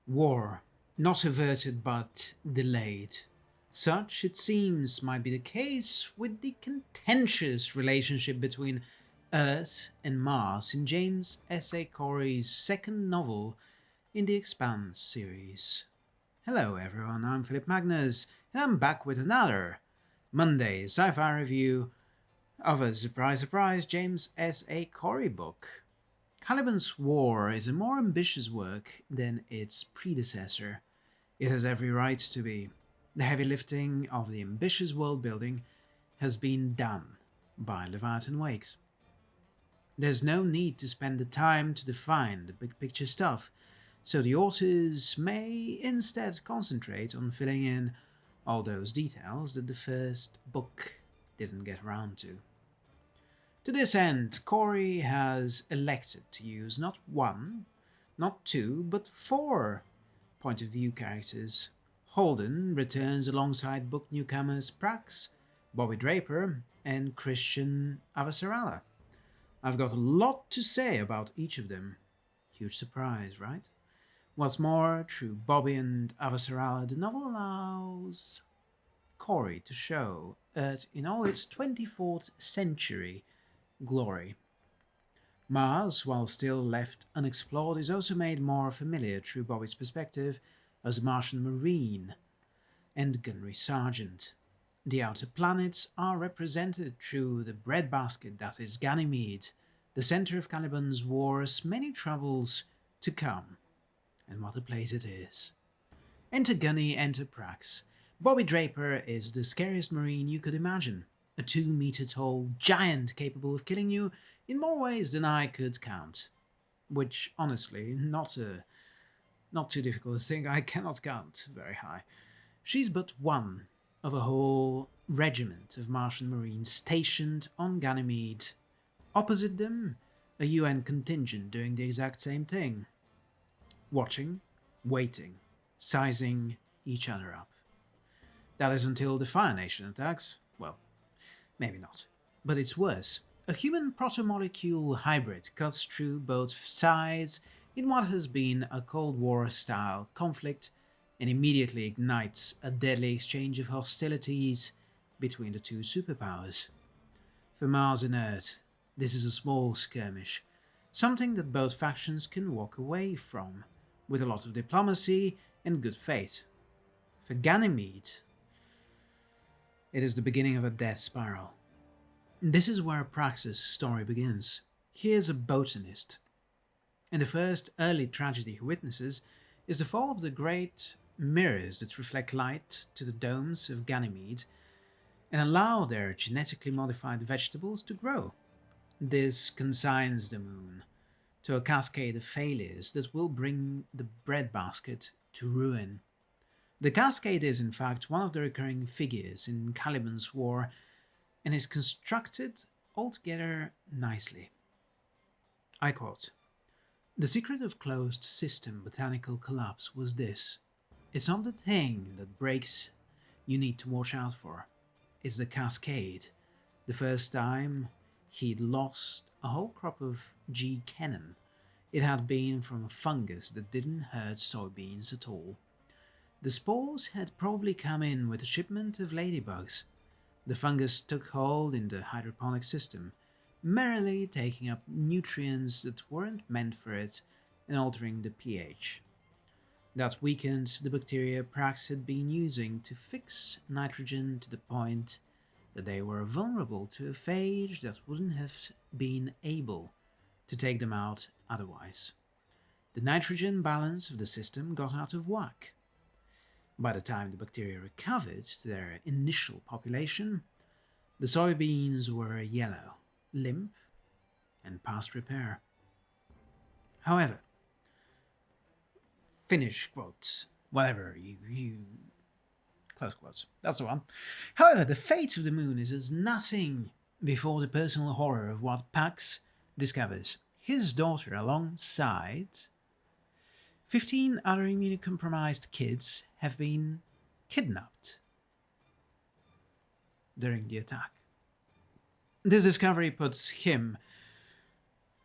War, not averted but delayed. Such, it seems, might be the case with the contentious relationship between Earth and Mars in James S. A. Corey's second novel in the Expanse series. Hello everyone, I'm Philip Magnus, and I'm back with another Monday sci-fi review of a surprise surprise James S. A. Corey book. Caliban's War is a more ambitious work than its predecessor. It has every right to be. The heavy lifting of the ambitious world building has been done by Leviathan Wakes. There's no need to spend the time to define the big picture stuff, so the authors may instead concentrate on filling in all those details that the first book didn't get around to. To this end, Corey has elected to use not one, not two, but four point of view characters. Holden returns alongside book newcomers Prax, Bobby Draper, and Christian Avasarala. I've got a lot to say about each of them. Huge surprise, right? What's more, through Bobby and Avasarala, the novel allows Corey to show Earth in all its 24th century glory. Mars, while still left unexplored, is also made more familiar through Bobby's perspective as a Martian Marine and gunnery sergeant. The outer planets are represented through the breadbasket that is Ganymede, the center of Caliban's War's many troubles to come. And what a place it is. Enter Gunny, enter Prax. Bobby Draper is the scariest Marine you could imagine. A 2-meter tall giant capable of killing you in more ways than I could count. Which, honestly, not too difficult to think. I cannot count very high. She's but one of a whole regiment of Martian Marines stationed on Ganymede. Opposite them, a UN contingent doing the exact same thing. Watching, waiting, sizing each other up. That is until the Fire Nation attacks. Well, maybe not. But it's worse. A human protomolecule hybrid cuts through both sides in what has been a Cold War-style conflict and immediately ignites a deadly exchange of hostilities between the two superpowers. For Mars and Earth, this is a small skirmish, something that both factions can walk away from, with a lot of diplomacy and good faith. For Ganymede, it is the beginning of a death spiral. This is where Praxis' story begins. He is a botanist, and the first early tragedy he witnesses is the fall of the great mirrors that reflect light to the domes of Ganymede and allow their genetically modified vegetables to grow. This consigns the moon to a cascade of failures that will bring the breadbasket to ruin. The cascade is, in fact, one of the recurring figures in Caliban's War and is constructed altogether nicely. I quote, "The secret of closed system botanical collapse was this. It's not the thing that breaks you need to watch out for. It's the cascade. The first time he'd lost a whole crop of G. Kennan, it had been from a fungus that didn't hurt soybeans at all. The spores had probably come in with a shipment of ladybugs. The fungus took hold in the hydroponic system, merrily taking up nutrients that weren't meant for it and altering the pH. That weakened the bacteria Prax had been using to fix nitrogen to the point that they were vulnerable to a phage that wouldn't have been able to take them out otherwise. The nitrogen balance of the system got out of whack. By the time the bacteria recovered to their initial population, the soybeans were yellow, limp, and past repair. However, finish quotes, whatever you close quotes, that's the one. However, the fate of the moon is as nothing before the personal horror of what Pax discovers. His daughter, alongside 15 other immunocompromised kids, have been kidnapped during the attack. This discovery puts him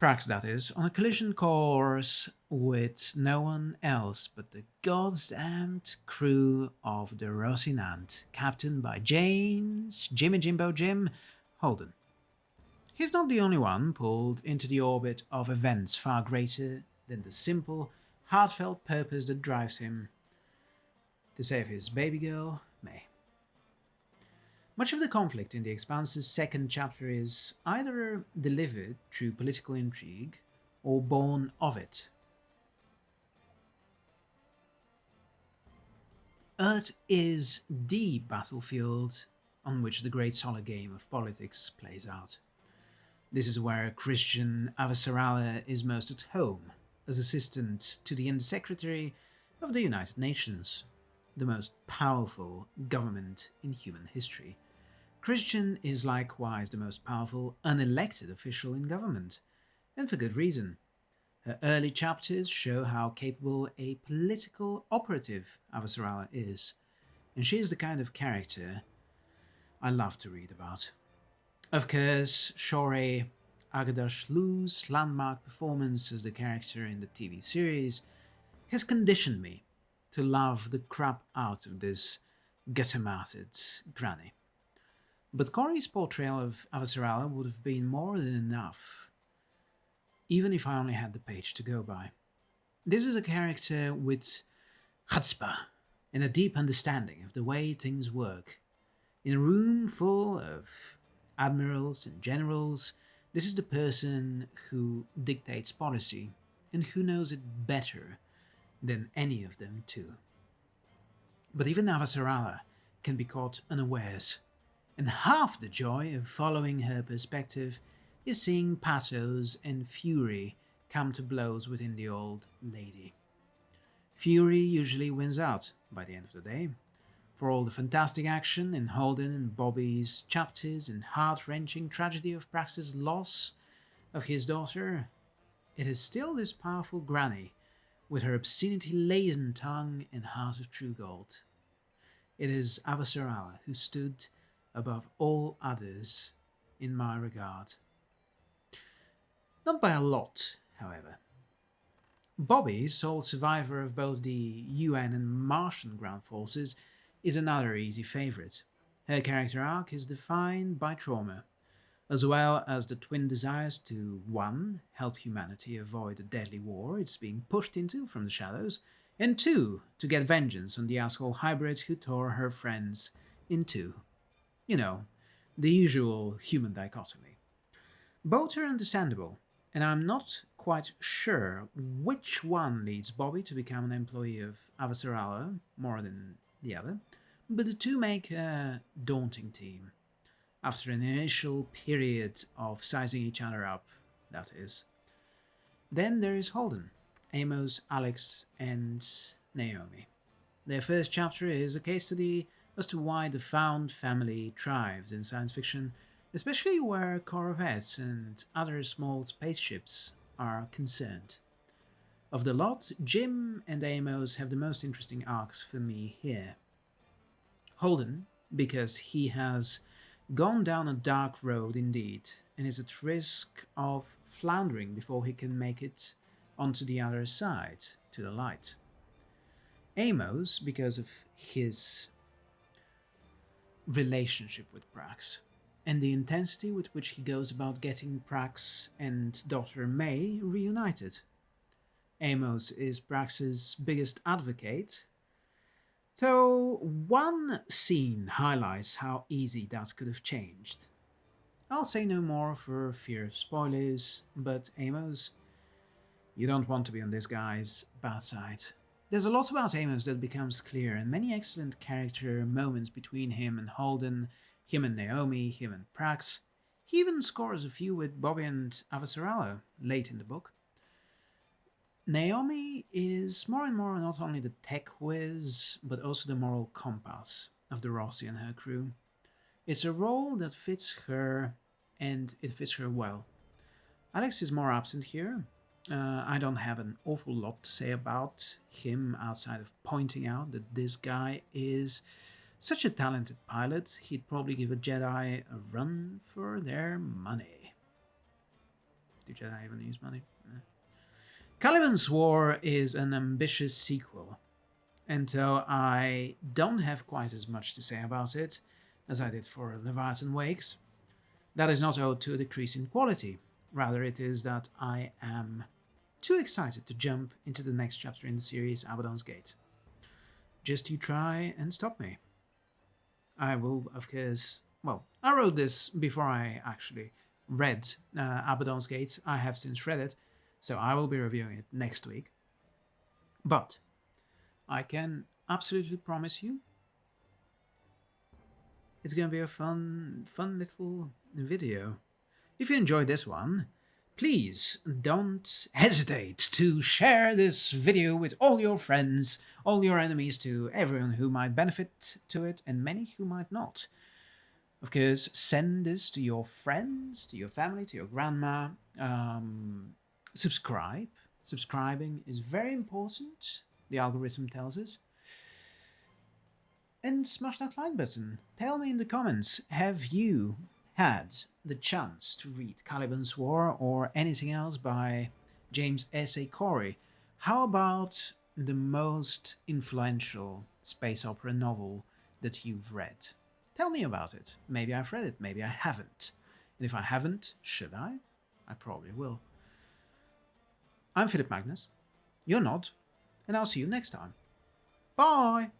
Prax, that is, on a collision course with no one else but the goddamned crew of the Rocinante, captained by Jimmy Jimbo Jim Holden. He's not the only one pulled into the orbit of events far greater than the simple, heartfelt purpose that drives him to save his baby girl, May. Much of the conflict in The Expanse's second chapter is either delivered through political intrigue or born of it. Earth is the battlefield on which the great solid game of politics plays out. This is where Christian Avasarala is most at home, as assistant to the Undersecretary of the United Nations, the most powerful government in human history. Christian is likewise the most powerful unelected official in government, and for good reason. Her early chapters show how capable a political operative Avasarala is, and she is the kind of character I love to read about. Of course, Shore Agdashlu's landmark performance as the character in the TV series has conditioned me to love the crap out of this get-em-outed granny. But Corey's portrayal of Avasarala would have been more than enough, even if I only had the page to go by. This is a character with chutzpah and a deep understanding of the way things work. In a room full of admirals and generals, this is the person who dictates policy and who knows it better than any of them too. But even Avasarala can be caught unawares, and half the joy of following her perspective is seeing pathos and fury come to blows within the old lady. Fury usually wins out by the end of the day. For all the fantastic action in Holden and Bobby's chapters and heart-wrenching tragedy of Prax's loss of his daughter, it is still this powerful granny with her obscenity-laden tongue and heart of true gold. It is Avasarala who stood above all others in my regard. Not by a lot, however. Bobby, sole survivor of both the UN and Martian ground forces, is another easy favourite. Her character arc is defined by trauma, as well as the twin desires to 1. Help humanity avoid the deadly war it's being pushed into from the shadows, and 2. To get vengeance on the asshole hybrid who tore her friends in two. You know, the usual human dichotomy. Both are understandable, and I'm not quite sure which one leads Bobby to become an employee of Avasarala more than the other, but the two make a daunting team. After an initial period of sizing each other up, that is. Then there is Holden, Amos, Alex, and Naomi. Their first chapter is a case study as to why the found family thrives in science fiction, especially where corvettes and other small spaceships are concerned. Of the lot, Jim and Amos have the most interesting arcs for me here. Holden, because he has gone down a dark road indeed, and is at risk of floundering before he can make it onto the other side, to the light. Amos, because of his relationship with Prax, and the intensity with which he goes about getting Prax and daughter May reunited. Amos is Prax's biggest advocate, so one scene highlights how easy that could have changed. I'll say no more for fear of spoilers, but Amos, you don't want to be on this guy's bad side. There's a lot about Amos that becomes clear, and many excellent character moments between him and Holden, him and Naomi, him and Prax. He even scores a few with Bobby and Avasarala late in the book. Naomi is more and more not only the tech whiz, but also the moral compass of the Rossi and her crew. It's a role that fits her, and it fits her well. Alex is more absent here. I don't have an awful lot to say about him outside of pointing out that this guy is such a talented pilot, he'd probably give a Jedi a run for their money. Do Jedi even use money? Caliban's War is an ambitious sequel, and though I don't have quite as much to say about it as I did for Leviathan Wakes, that is not owed to a decrease in quality. Rather, it is that I am too excited to jump into the next chapter in the series, Abaddon's Gate. Just you try and stop me. I will, of course... Well, I wrote this before I actually read Abaddon's Gate. I have since read it, so I will be reviewing it next week. But I can absolutely promise you it's going to be a fun little video. If you enjoyed this one, please don't hesitate to share this video with all your friends, all your enemies, to everyone who might benefit to it, and many who might not. Of course, send this to your friends, to your family, to your grandma. Subscribe. Subscribing is very important, the algorithm tells us. And smash that like button. Tell me in the comments, have you had the chance to read Caliban's War or anything else by James S.A. Corey? How about the most influential space opera novel that you've read? Tell me about it. Maybe I've read it, maybe I haven't. And if I haven't, should I? I probably will. I'm Philip Magnus. You're not. And I'll see you next time. Bye!